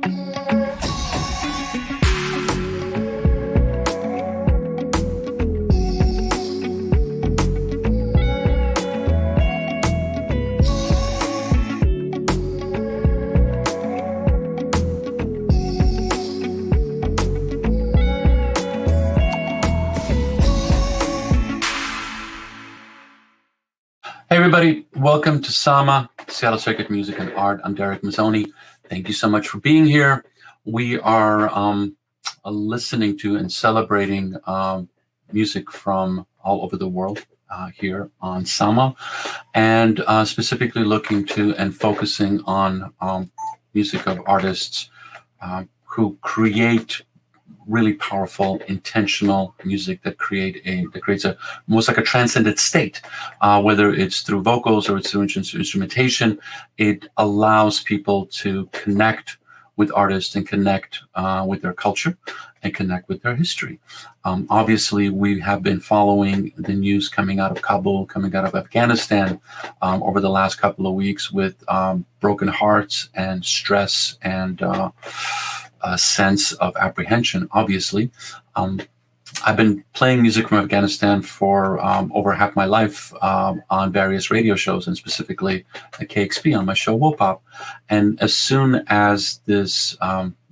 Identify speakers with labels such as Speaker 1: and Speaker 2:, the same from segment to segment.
Speaker 1: Hey everybody, welcome to SAMA, Seattle Circuit Music and Art. I'm Derek Mazzoni. Thank you so much for being here. We are listening to and celebrating music from all over the world here on SAMA, and specifically looking to and focusing on music of artists who create really powerful, intentional music that creates a almost like a transcendent state, whether it's through vocals or it's through instrumentation. It allows people to connect with artists and connect with their culture and connect with their history. Obviously, we have been following the news coming out of Kabul, coming out of Afghanistan over the last couple of weeks with broken hearts and stress and a sense of apprehension, obviously. I've been playing music from Afghanistan for over half my life on various radio shows, and specifically at KXP on my show Wopop. And as soon as this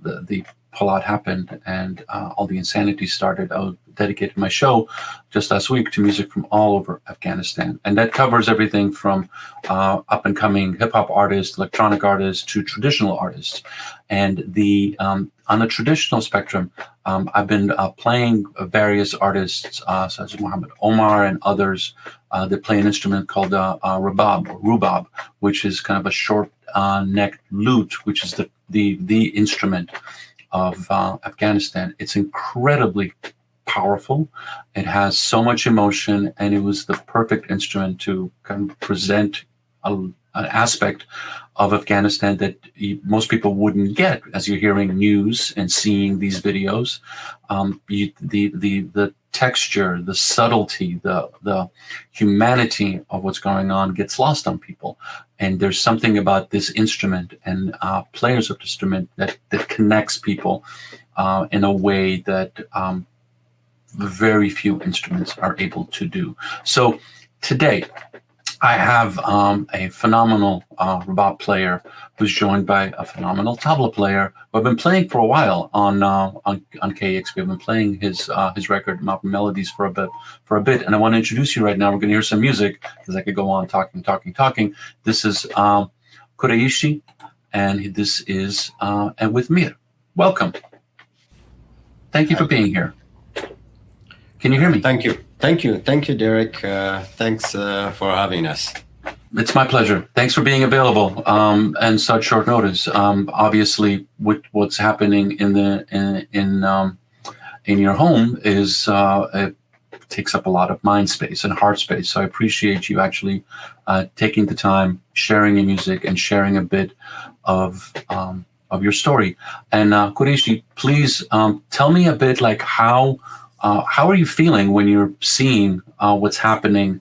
Speaker 1: the pullout happened and all the insanity started, I dedicated my show just last week to music from all over Afghanistan. And that covers everything from up-and-coming hip-hop artists, electronic artists, to traditional artists. And the on the traditional spectrum, I've been playing various artists such as Muhammad Omar and others that play an instrument called Rabab, or Rubab, which is kind of a short-necked lute, which is the instrument of Afghanistan. It's incredibly powerful. It has so much emotion, and it was the perfect instrument to kind of present an aspect of Afghanistan that most people wouldn't get as you're hearing news and seeing these videos. The texture, the subtlety, the humanity of what's going on gets lost on people. And there's something about this instrument and players of the instrument that connects people in a way that very few instruments are able to do. So today, I have a phenomenal Rabab player who's joined by a phenomenal tabla player who I've been playing for a while on KXP. I've been playing his record, Mountain Melodies, for a bit, and I want to introduce you right now. We're going to hear some music because I could go on talking. This is Quraishi, and this is and with Mir. Welcome. Thank you for being here. Can you hear me?
Speaker 2: Thank you, Derek. Thanks for having us.
Speaker 1: It's my pleasure. Thanks for being available and such short notice. Obviously, with what's happening in your home is it takes up a lot of mind space and heart space. So I appreciate you actually taking the time, sharing your music, and sharing a bit of your story. And Quraishi, please tell me a bit like how are you feeling when you're seeing what's happening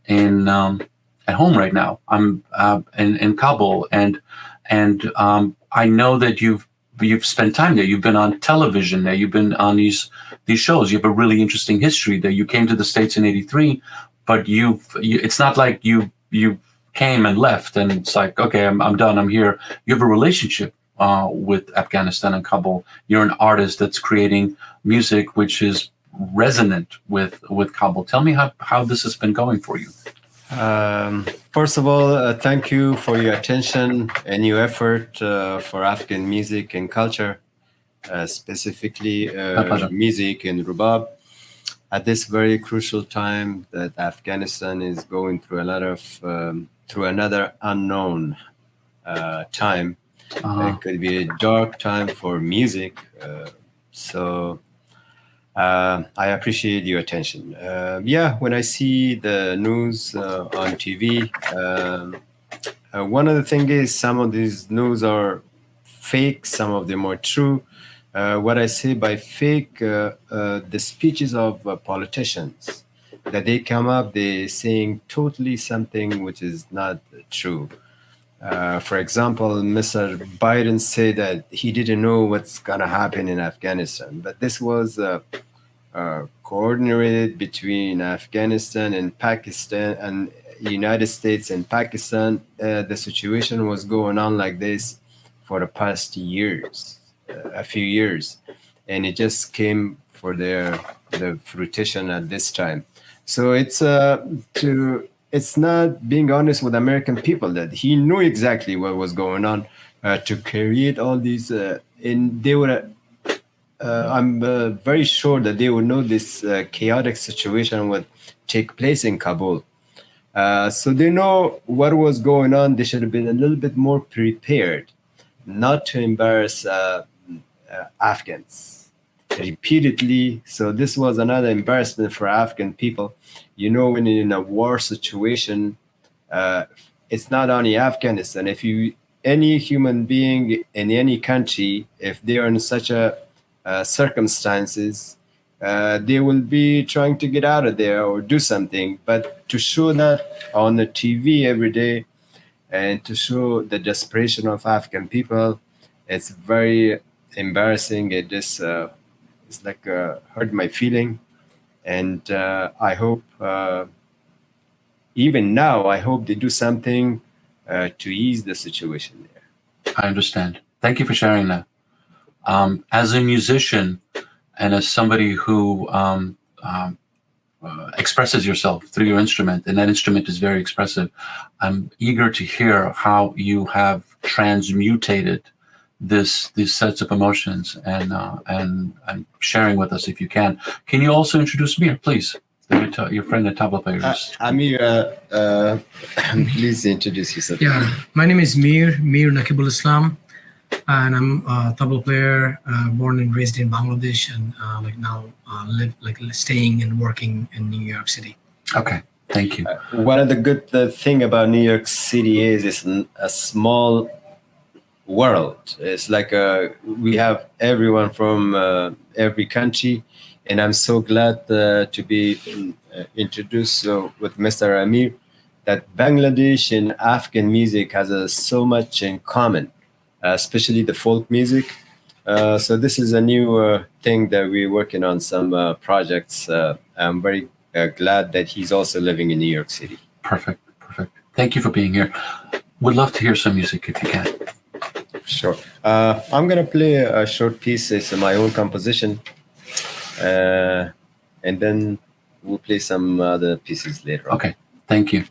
Speaker 1: in at home right now? I'm in Kabul, and I know that you've spent time there. You've been on television there. You've been on these shows. You have a really interesting history there. You came to the States in '83, but it's not like you came and left and it's like, okay, I'm done. I'm here. You have a relationship with Afghanistan and Kabul. You're an artist that's creating music which is resonant with Kabul. Tell me how this has been going for you.
Speaker 2: First of all, thank you for your attention and your effort for Afghan music and culture, specifically music and Rabab. At this very crucial time that Afghanistan is going through through another unknown time. It could be a dark time for music. So I appreciate your attention. When I see the news on TV, one of the things is some of these news are fake, some of them are true. What I say by fake, the speeches of politicians, that they come up, they saying totally something which is not true. For example, Mr. Biden said that he didn't know what's going to happen in Afghanistan, but this was coordinated between Afghanistan and Pakistan and United States and Pakistan. The situation was going on like this for the past years, a few years, and it just came for the fruition at this time. So it's not being honest with American people that he knew exactly what was going on to create all these, and they would. I'm very sure that they would know this chaotic situation would take place in Kabul. So they know what was going on. They should have been a little bit more prepared, not to embarrass Afghans repeatedly. So this was another embarrassment for Afghan people. You know, when in a war situation, it's not only Afghanistan. If you any human being in any country, if they are in such a circumstances, they will be trying to get out of there or do something. But to show that on the TV every day and to show the desperation of Afghan people, it's very embarrassing. It just it's like hurt my feeling, and I hope even now I hope they do something to ease the situation there.
Speaker 1: I understand. Thank you for sharing that. As a musician and as somebody who expresses yourself through your instrument, and that instrument is very expressive, I'm eager to hear how you have transmutated these sets of emotions and sharing with us if you can. Can you also introduce Mir, please? Your friend and tabla player.
Speaker 2: Amir, please introduce yourself.
Speaker 3: Yeah, my name is Mir Nakibul Islam, and I'm a tabla player, born and raised in Bangladesh, and staying and working in New York City.
Speaker 1: Okay, thank you.
Speaker 2: One of the good thing about New York City is it's a small world. It's like we have everyone from every country, and I'm so glad to be introduced with Mr. Amir that Bangladesh and Afghan music has so much in common, especially the folk music. So this is a new thing that we're working on some projects. I'm very glad that he's also living in New York City.
Speaker 1: Perfect. Thank you for being here. Would love to hear some music if you can.
Speaker 2: Sure. I'm going to play a short piece. It's my own composition. And then we'll play some other pieces later on.
Speaker 1: Okay, thank you.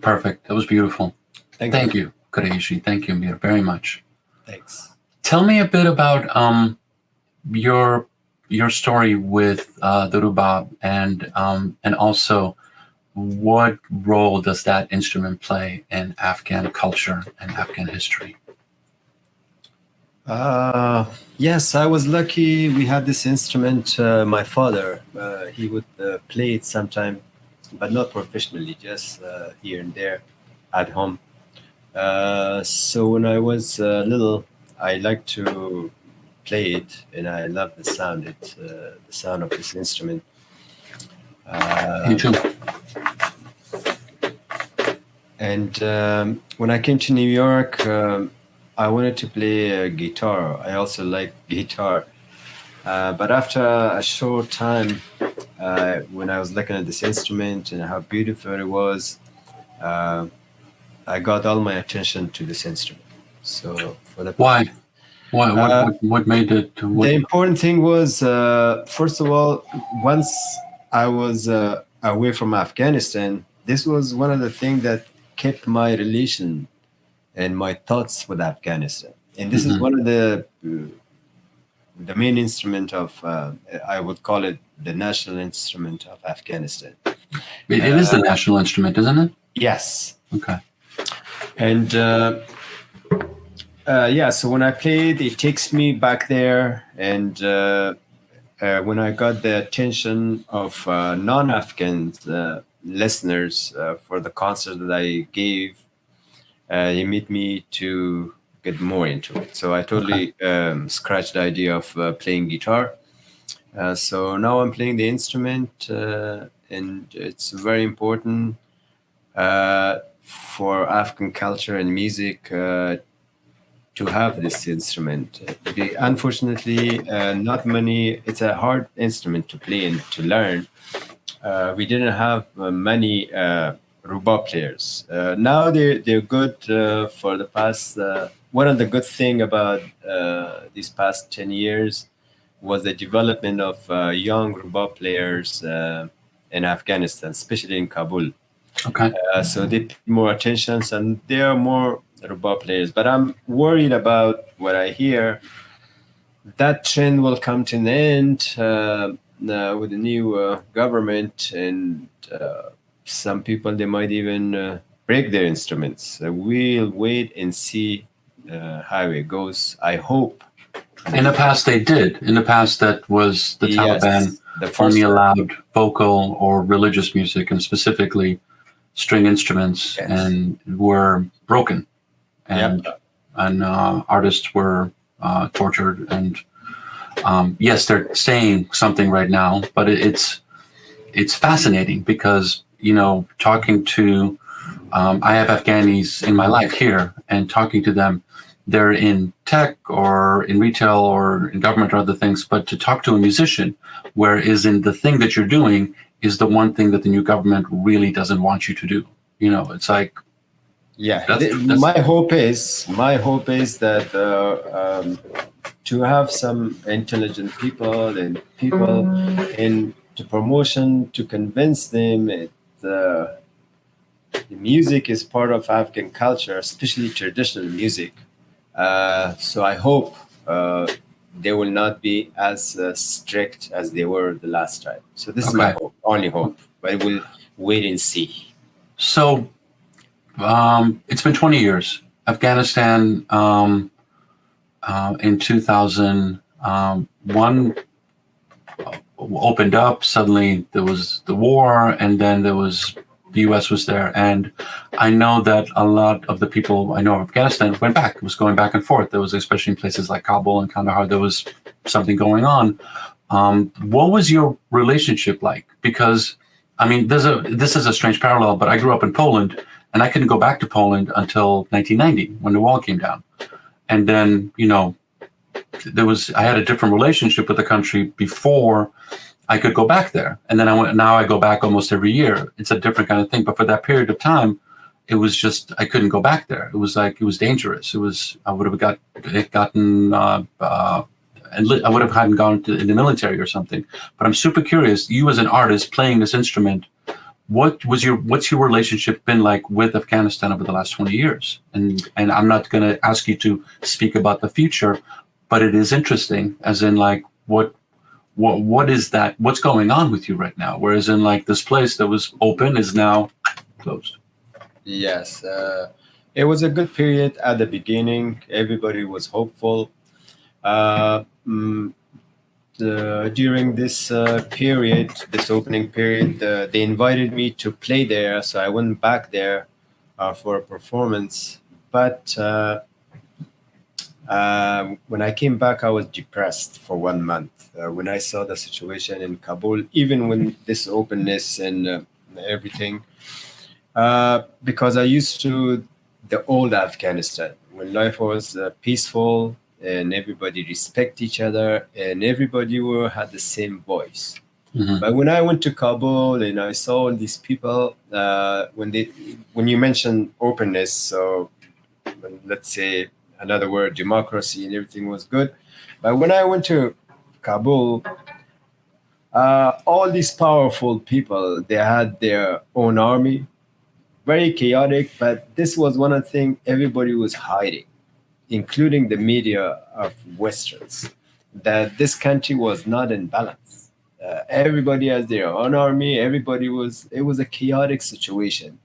Speaker 1: Perfect. That was beautiful. Thank you, Quraishi. Thank you, Mir, very much.
Speaker 2: Thanks.
Speaker 1: Tell me a bit about your story with the rubab, and also what role does that instrument play in Afghan culture and Afghan history?
Speaker 2: Yes, I was lucky. We had this instrument. My father, he would play it sometime, but not professionally, just here and there at home. So when I was little, I liked to play it, and I love the sound. The sound of this instrument.
Speaker 1: Me too.
Speaker 2: And when I came to New York, I wanted to play guitar. I also like guitar. But after a short time, when I was looking at this instrument and how beautiful it was, I got all my attention to this instrument. So for the
Speaker 1: Why? What made it?
Speaker 2: the important thing was, first of all, once I was away from Afghanistan, this was one of the things that kept my relation and my thoughts with Afghanistan. And this is one of the main instrument of, I would call it the national instrument of Afghanistan.
Speaker 1: It is the national instrument, isn't it?
Speaker 2: Yes.
Speaker 1: Okay.
Speaker 2: And so when I played, it takes me back there. And when I got the attention of non-Afghan listeners for the concert that I gave, he made me to get more into it. So I totally scratched the idea of playing guitar. So now I'm playing the instrument, and it's very important for Afghan culture and music to have this instrument. Unfortunately, not many. It's a hard instrument to play and to learn. We didn't have many Rabab players. Now they're good for the past. One of the good thing about these past 10 years was the development of young Rabab players in Afghanistan, especially in Kabul.
Speaker 1: Okay.
Speaker 2: So they pay more attention, and there are more Rabab players. But I'm worried about what I hear. That trend will come to an end with the new government, and some people, they might even break their instruments. We'll wait and see how it goes. I hope.
Speaker 1: In the past, they did. In the past, that was the Taliban only allowed vocal or religious music, and specifically string instruments, and were broken, and artists were tortured. And yes, they're saying something right now, but it's fascinating because, you know, talking to I have Afghanis in my life here, and talking to them, they're in tech or in retail or in government or other things, but to talk to a musician, whereas in the thing that you're doing is the one thing that the new government really doesn't want you to do. You know, it's like,
Speaker 2: my hope is that to have some intelligent people and in to promotion, to convince them the music is part of Afghan culture, especially traditional music. So I hope they will not be as strict as they were the last time. So this is my hope, only hope, but we'll wait and see.
Speaker 1: So it's been 20 years. Afghanistan in 2001 opened up. Suddenly there was the war, and then the U.S. was there. And I know that a lot of the people I know of Afghanistan went back. It was going back and forth. There was, especially in places like Kabul and Kandahar, there was something going on. What was your relationship like? Because, I mean, this is a strange parallel, but I grew up in Poland, and I couldn't go back to Poland until 1990 when the wall came down. And then, you know, I had a different relationship with the country before I could go back there. And then now I go back almost every year. It's a different kind of thing. But for that period of time, it was just, I couldn't go back there. It was like, it was dangerous. I would have gotten, I would have hadn't gone in the military or something. But I'm super curious, you as an artist playing this instrument, what's your relationship been like with Afghanistan over the last 20 years? And I'm not going to ask you to speak about the future, but it is interesting, as in like, what is that? What's going on with you right now? Whereas in like this place that was open is now closed.
Speaker 2: Yes, it was a good period at the beginning. Everybody was hopeful. During this period, this opening period, they invited me to play there, so I went back there for a performance. But when I came back, I was depressed for 1 month when I saw the situation in Kabul, even when this openness and everything, because I used to the old Afghanistan, when life was peaceful and everybody respect each other and everybody had the same voice. Mm-hmm. But when I went to Kabul and I saw all these people, when you mention openness, so let's say another word, democracy, and everything was good. But when I went to Kabul, all these powerful people, they had their own army, very chaotic, but this was one of the things everybody was hiding, including the media of Westerns, that this country was not in balance. everybody has their own army. It was a chaotic situation.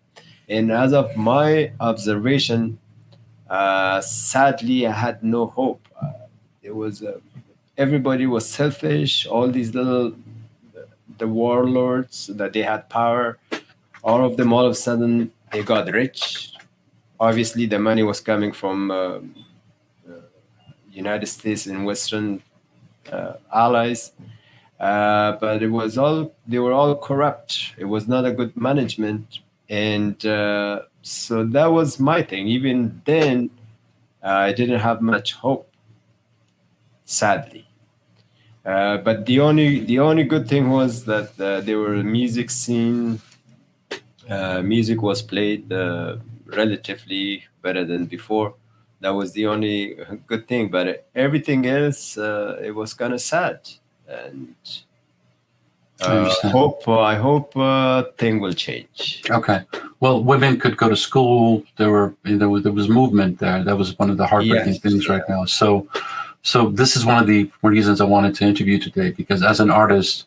Speaker 2: And as of my observation, sadly, I had no hope. It was everybody was selfish. All these little the warlords that they had power, all of a sudden they got rich. Obviously, the money was coming from United States and Western allies, but it was all they were all corrupt. It was not a good management, and so that was my thing. Even then, I didn't have much hope, sadly. But the only good thing was that there were a music scene. Music was played relatively better than before. That was the only good thing. But everything else, it was kind of sad. And
Speaker 1: I understand.
Speaker 2: I hope thing will change.
Speaker 1: Okay. Well, women could go to school. There was movement there. That was one of the heartbreaking things right now. So this is one of the reasons I wanted to interview today, because as an artist,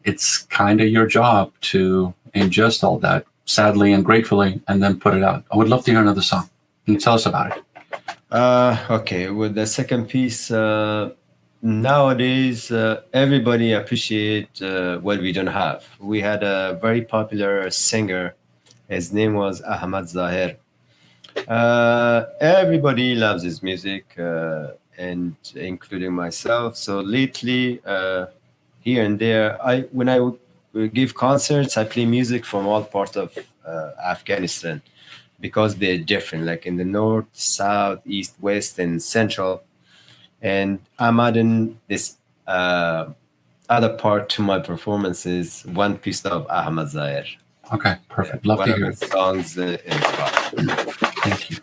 Speaker 1: it's kind of your job to ingest all that, sadly and gratefully, and then put it out. I would love to hear another song. Can you tell us about it?
Speaker 2: Okay, with the second piece, nowadays everybody appreciate what we don't have. We had a very popular singer. His name was Ahmad Zahir. Everybody loves his music, and including myself. So lately, here and there, when I give concerts, I play music from all parts of Afghanistan, because they're different, like in the north, south, east, west, and central. And I'm adding this other part to my performances, one piece of Ahmad Zahir.
Speaker 1: Okay, perfect. Love
Speaker 2: one
Speaker 1: to
Speaker 2: of
Speaker 1: hear
Speaker 2: his
Speaker 1: it.
Speaker 2: songs in rock.
Speaker 1: Thank you.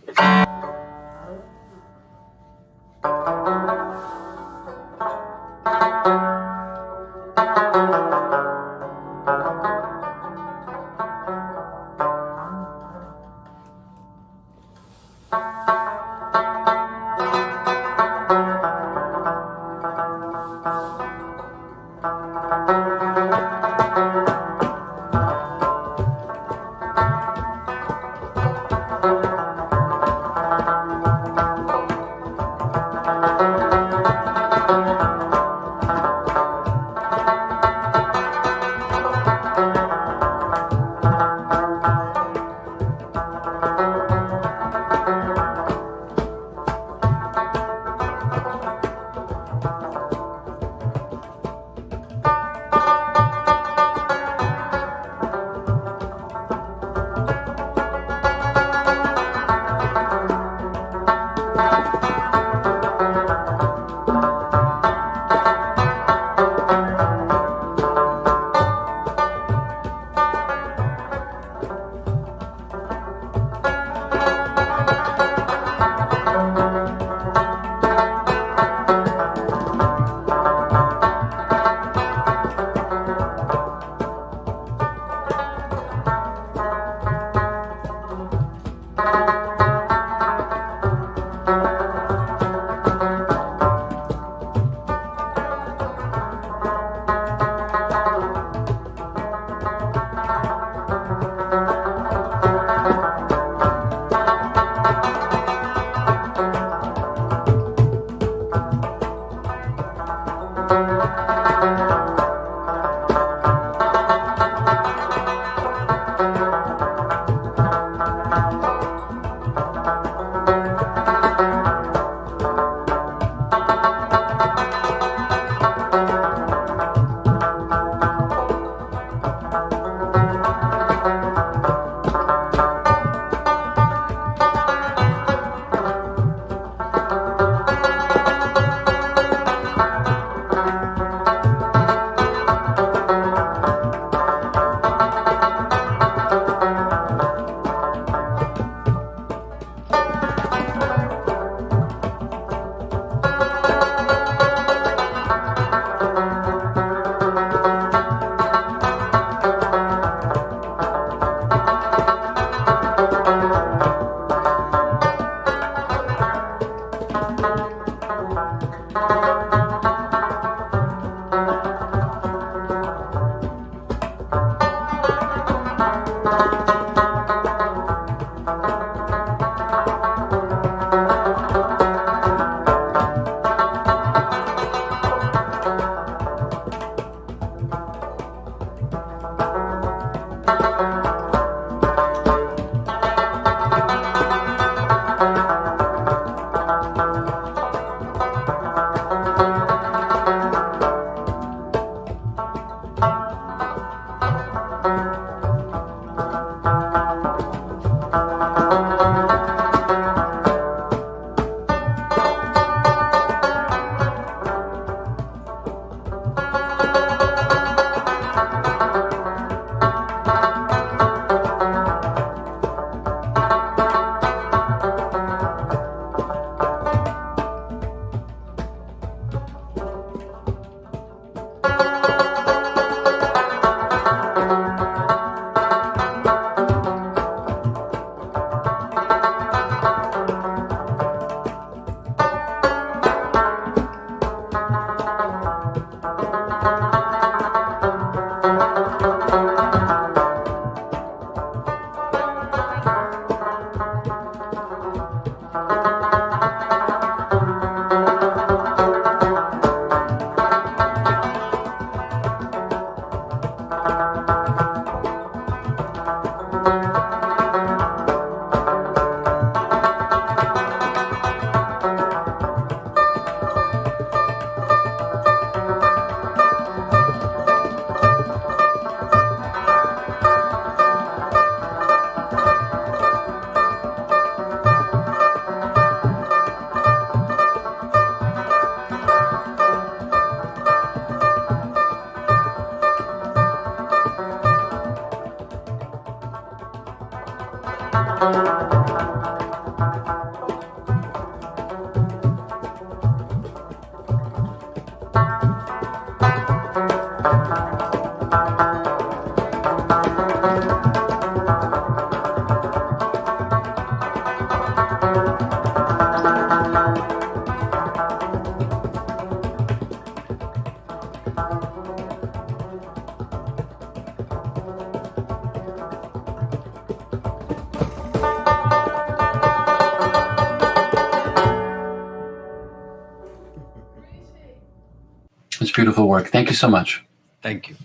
Speaker 1: It's beautiful work. Thank you so much.
Speaker 2: Thank you.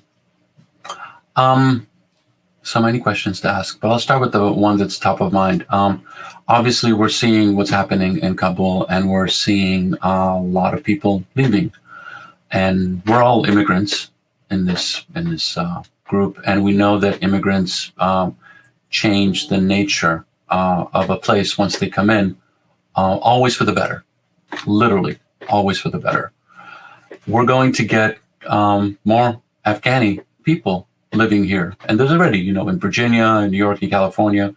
Speaker 1: So many questions to ask, but I'll start with the one that's top of mind. Obviously, we're seeing what's happening in Kabul, and we're seeing a lot of people leaving, and we're all immigrants in this group, and we know that immigrants change the nature of a place once they come in, always for the better, literally always for the better. We're going to get more Afghani people living here, and there's already, in Virginia and New York and California.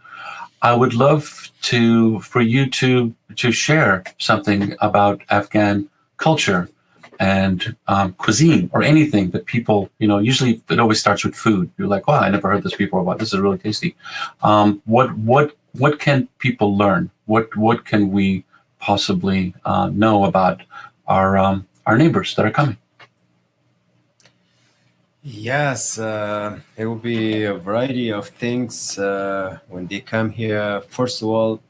Speaker 1: I would love for you to share something about Afghan culture and cuisine, or anything that people, usually it always starts with food. You're like, wow, I never heard this before, but this is really tasty. What can people learn? What can we possibly know about our neighbors that are coming?
Speaker 2: Yes, there will be a variety of things when they come here. First of all,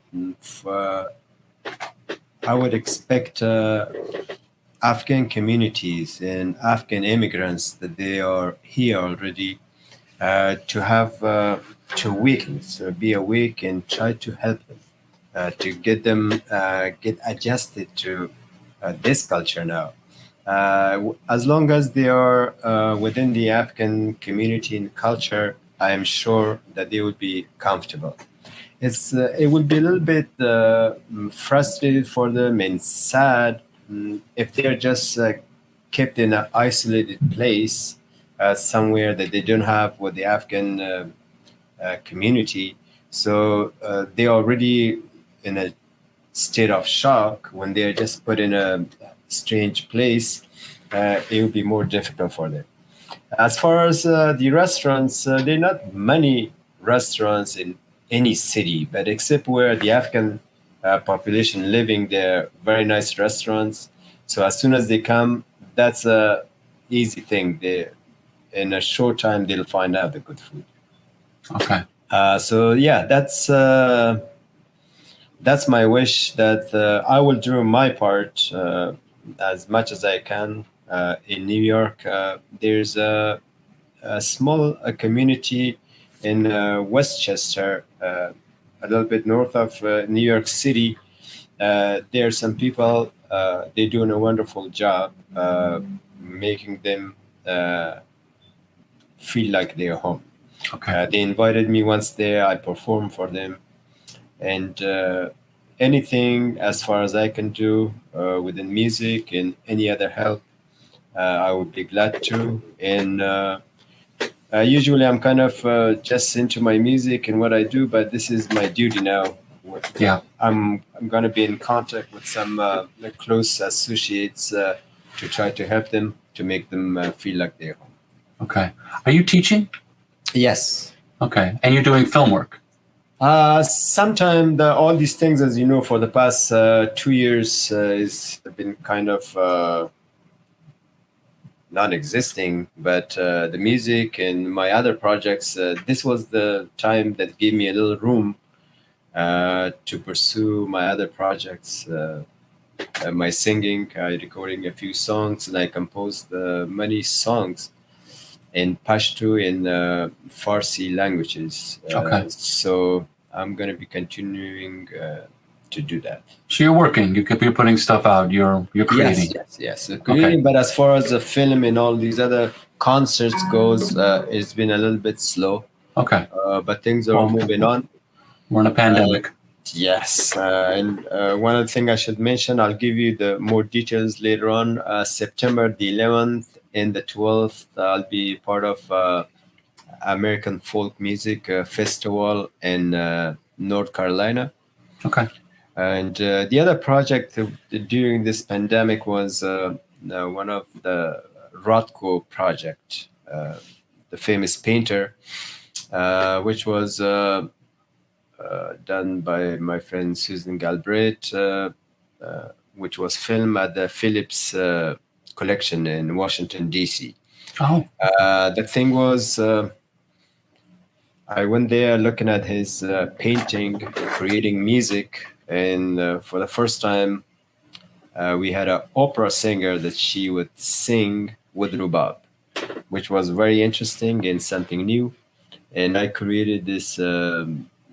Speaker 2: I would expect Afghan communities and Afghan immigrants that they are here already to have to awaken, so be awake and try to help them to get them get adjusted to this culture now. As long as they are within the Afghan community and culture, I am sure that they would be comfortable. It would be a little bit frustrated for them and sad if they're just kept in an isolated place somewhere that they don't have with the Afghan community. So they're already in a state of shock when they're just put in a strange place. It would be more difficult for them. As far as the restaurants, there are not many restaurants in any city, but except where the Afghan population living there, very nice restaurants. So as soon as they come, that's a easy thing. In a short time, they'll find out the good food.
Speaker 1: Okay.
Speaker 2: So yeah, that's my wish, that I will do my part as much as I can. In New York, there's a small community in Westchester, a little bit north of New York City. There are some people, they're doing a wonderful job making them feel like they're home.
Speaker 1: Okay.
Speaker 2: They invited me once there, I performed for them. And anything as far as I can do within music and any other help, I would be glad to. And usually I'm kind of just into my music and what I do, but this is my duty now.
Speaker 1: Yeah.
Speaker 2: I'm going to be in contact with some close associates to try to help them, to make them feel like they're home.
Speaker 1: Okay. Are you teaching?
Speaker 2: Yes.
Speaker 1: Okay. And you're doing film work?
Speaker 2: Sometimes all these things, as you know, for the past 2 years, has been kind of non-existing. But the music and my other projects, this was the time that gave me a little room to pursue my other projects. My singing, I recording a few songs, and I composed many songs. in Pashto and Farsi languages.
Speaker 1: Okay.
Speaker 2: So I'm going to be continuing to do that.
Speaker 1: So you're working. You're putting stuff out. You're creating.
Speaker 2: Yes. Creating, but as far as the film and all these other concerts goes, it's been a little bit slow.
Speaker 1: Okay.
Speaker 2: But things are moving on.
Speaker 1: We're in a pandemic.
Speaker 2: Yes, and one other thing I should mention, I'll give you the more details later on. September the 11th and the 12th, I'll be part of American Folk Music Festival in North Carolina.
Speaker 1: Okay.
Speaker 2: And the other project during this pandemic was one of the Rothko project, the famous painter, which was done by my friend Susan Galbraith, which was filmed at the Phillips collection in Washington, D.C.
Speaker 1: Oh.
Speaker 2: The thing was, I went there looking at his painting, creating music, and for the first time, we had an opera singer that she would sing with Rabab, which was very interesting and something new. And I created this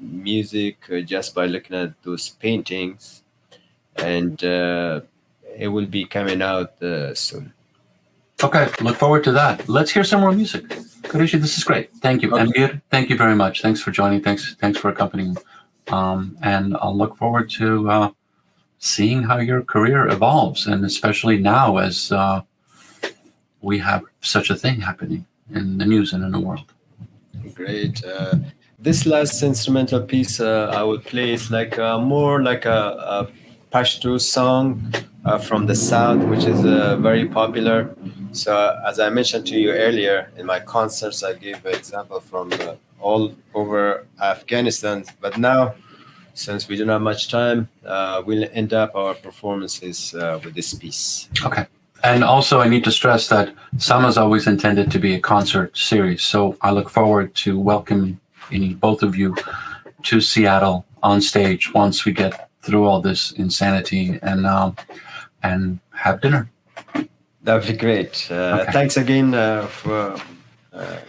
Speaker 2: music just by looking at those paintings, and it will be coming out soon.
Speaker 1: Okay, look forward to that. Let's hear some more music. Quraishi, this is great. Thank you.
Speaker 2: Okay.
Speaker 1: Amir, thank you very much. Thanks for joining. Thanks for accompanying. And I'll look forward to seeing how your career evolves, and especially now as we have such a thing happening in the news and in the world.
Speaker 2: Great. This last instrumental piece I will play is like more like a Pashto song from the south, which is very popular. So as I mentioned to you earlier, in my concerts, I gave an example from all over Afghanistan. But now, since we don't have much time, we'll end up our performances with this piece.
Speaker 1: Okay. And also, I need to stress that Sama is always intended to be a concert series. So I look forward to welcoming both of you to Seattle on stage once we get through all this insanity and have dinner.
Speaker 2: That'd be great.
Speaker 1: Okay.
Speaker 2: Thanks again for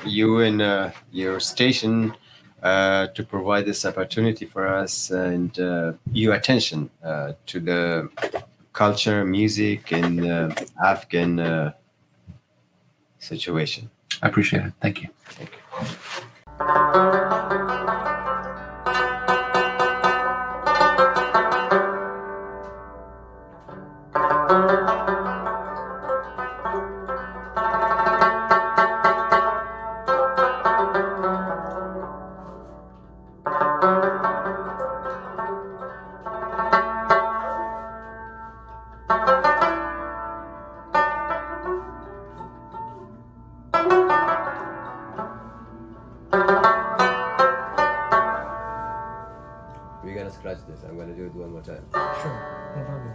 Speaker 2: you and your station to provide this opportunity for us and your attention to the culture, music, and Afghan situation.
Speaker 1: I appreciate it. Thank you.
Speaker 2: Thank you. We're gonna scratch this. I'm gonna do it one more time.
Speaker 3: Sure, no problem.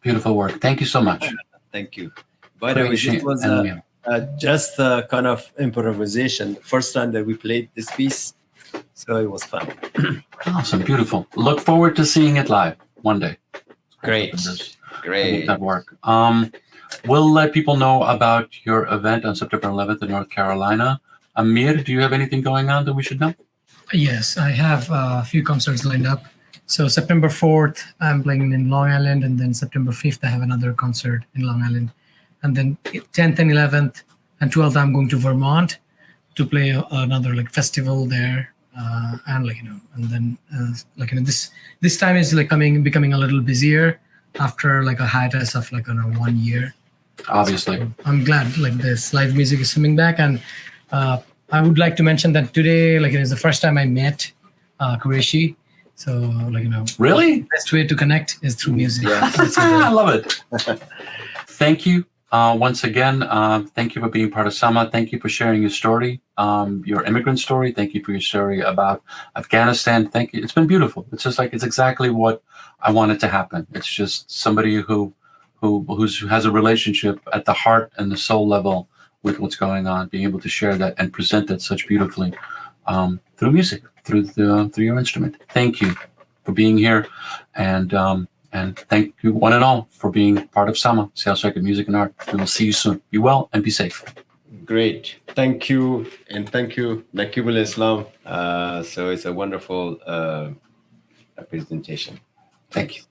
Speaker 1: Beautiful work. Thank you so much.
Speaker 2: Thank you. By the way, this was just a kind of improvisation. First time that we played this piece, so it was fun.
Speaker 1: Awesome, beautiful. Look forward to seeing it live one day.
Speaker 2: Great.
Speaker 1: Make that work. We'll let people know about your event on September 11th in North Carolina. Amir, do you have anything going on that we should know?
Speaker 3: Yes, I have a few concerts lined up. So September 4th, I'm playing in Long Island, and then September 5th, I have another concert in Long Island. And then 10th and 11th and 12th, I'm going to Vermont to play another like festival there. And and then this time is like becoming a little busier after like a hiatus of 1 year.
Speaker 1: Obviously.
Speaker 3: So I'm glad like this live music is coming back. And I would like to mention that today, it is the first time I met Quraishi. So
Speaker 1: Really?
Speaker 3: the best way to connect is through music.
Speaker 2: Yeah.
Speaker 1: I love it. Thank you. Once again, thank you for being part of Sama. Thank you for sharing your story, your immigrant story. Thank you for your story about Afghanistan. Thank you. It's been beautiful. It's just it's exactly what I wanted to happen. It's just somebody who has a relationship at the heart and the soul level with what's going on, being able to share that and present that such beautifully through music, through your instrument. Thank you for being here, and thank you one and all for being part of Sama, Seattle Circuit Music and Art. We will see you soon. Be well and be safe.
Speaker 2: Great. Thank you. And thank you, Nakibul Islam. So it's a wonderful presentation.
Speaker 1: Thank you.